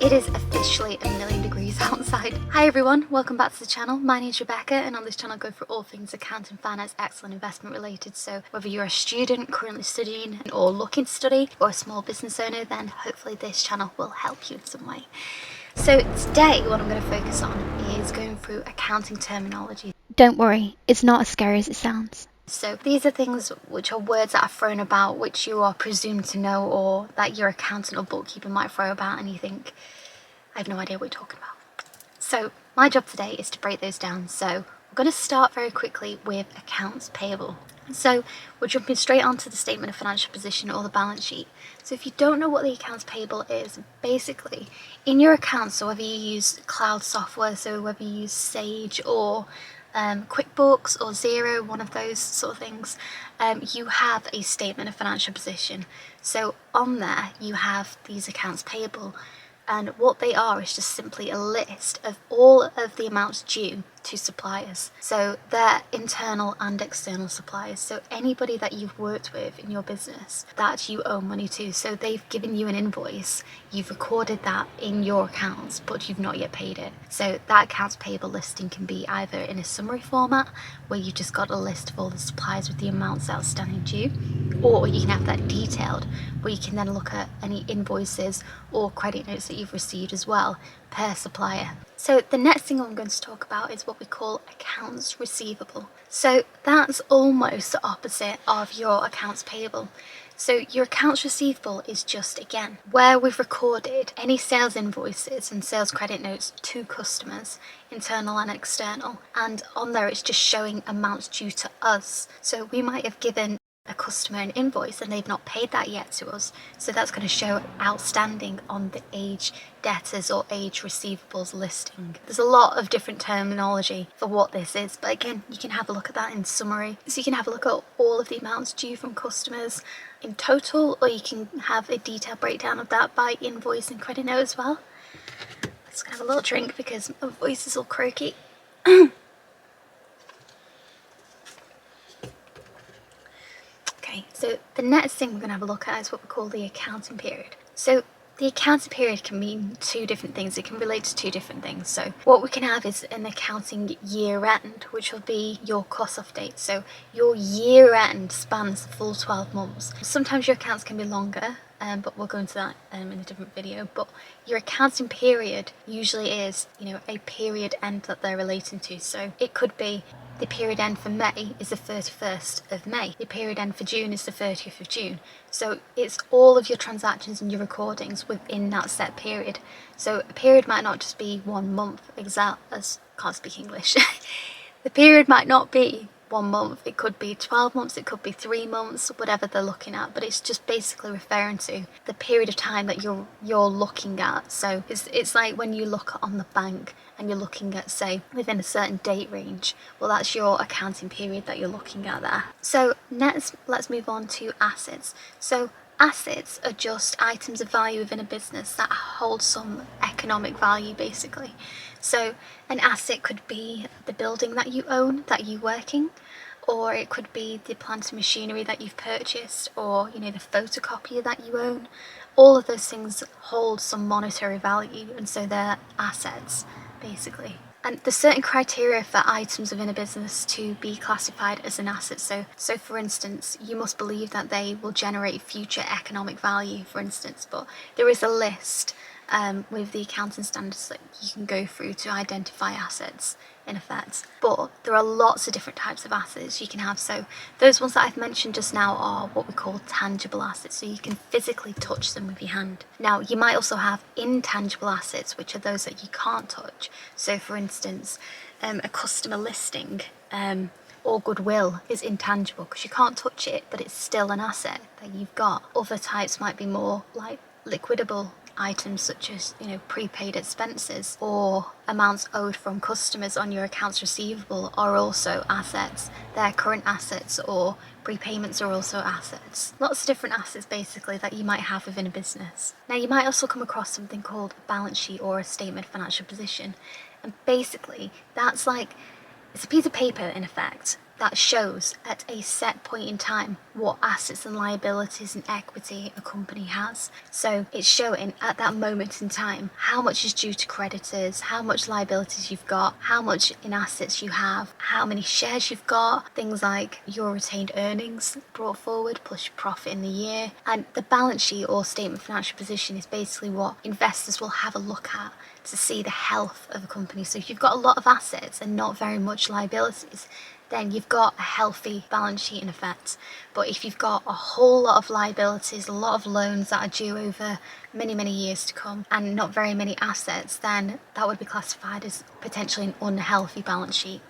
It is officially a million degrees outside. Hi everyone, welcome back to the channel. My name is Rebecca and on this channel I go through all things accounting, finance, excellent investment related. So whether you're a student currently studying or looking to study or a small business owner, then hopefully this channel will help you in some way. So today what I'm going to focus on is going through accounting terminology. Don't worry, it's not as scary as it sounds. So these are things which are words that are thrown about which you are presumed to know or that your accountant or bookkeeper might throw about and you think, I have no idea what you're talking about. So my job today is to break those down. So we're going to start very quickly with accounts payable. So we're jumping straight onto the statement of financial position or the balance sheet. So if you don't know what the accounts payable is, basically in your accounts, so whether you use cloud software, so whether you use Sage or QuickBooks or Xero, one of those sort of things, you have a statement of financial position. So on there you have these accounts payable, and what they are is just simply a list of all of the amounts due to suppliers. So they're internal and external suppliers. So anybody that you've worked with in your business that you owe money to. So they've given you an invoice, you've recorded that in your accounts, but you've not yet paid it. So that accounts payable listing can be either in a summary format, where you've just got a list of all the suppliers with the amounts outstanding due, or you can have that detailed, where you can then look at any invoices or credit notes that you've received as well per supplier. So the next thing I'm going to talk about is what we call accounts receivable. So that's almost the opposite of your accounts payable. So your accounts receivable is just, again, where we've recorded any sales invoices and sales credit notes to customers, internal and external, and on there it's just showing amounts due to us. So we might have given a customer an invoice and they've not paid that yet to us, so that's going to show outstanding on the age debtors or age receivables listing. There's a lot of different terminology for what this is, but again, you can have a look at that in summary. So you can have a look at all of the amounts due from customers in total, or you can have a detailed breakdown of that by invoice and credit note as well. Let's have a little drink because my voice is all croaky. Okay, so the next thing we're going to have a look at is what we call the accounting period. So the accounting period can mean two different things. It can relate to two different things. So what we can have is an accounting year end, which will be your cut-off date. So your year end spans the full 12 months. Sometimes your accounts can be longer, but we'll go into that in a different video. But your accounting period usually is, a period end that they're relating to. So it could be the period end for May is the 31st of May. The period end for June is the 30th of June. So it's all of your transactions and your recordings within that set period. So a period might not just be 1 month, can't speak English. The period might not be 1 month, it could be 12 months, it could be 3 months, whatever they're looking at, but it's just basically referring to the period of time that you're looking at. So it's like when you look on the bank and you're looking at, say, within a certain date range, well, that's your accounting period that you're looking at there. So next, let's move on to assets. So assets are just items of value within a business that hold some economic value, basically. So an asset could be the building that you own, that you work in, or it could be the plant and machinery that you've purchased, or the photocopier that you own. All of those things hold some monetary value, and so they're assets, basically. And there's certain criteria for items within a business to be classified as an asset. So for instance, you must believe that they will generate future economic value, for instance, but there is a list with the accounting standards that you can go through to identify assets, in effect. But there are lots of different types of assets you can have. So those ones that I've mentioned just now are what we call tangible assets, so you can physically touch them with your hand. Now you might also have intangible assets, which are those that you can't touch. So for instance, a customer listing or goodwill is intangible because you can't touch it, but it's still an asset that you've got. Other types might be more like liquidable items, such as prepaid expenses or amounts owed from customers on your accounts receivable are also assets. They're current assets, or prepayments are also assets. Lots of different assets basically that you might have within a business. Now you might also come across something called a balance sheet or a statement of financial position, and basically that's like, it's a piece of paper in effect that shows at a set point in time what assets and liabilities and equity a company has. So it's showing at that moment in time how much is due to creditors, how much liabilities you've got, how much in assets you have, how many shares you've got, things like your retained earnings brought forward plus your profit in the year. And the balance sheet or statement of financial position is basically what investors will have a look at to see the health of a company. So if you've got a lot of assets and not very much liabilities, then you've got a healthy balance sheet in effect. But if you've got a whole lot of liabilities, a lot of loans that are due over many, many years to come, and not very many assets, then that would be classified as potentially an unhealthy balance sheet.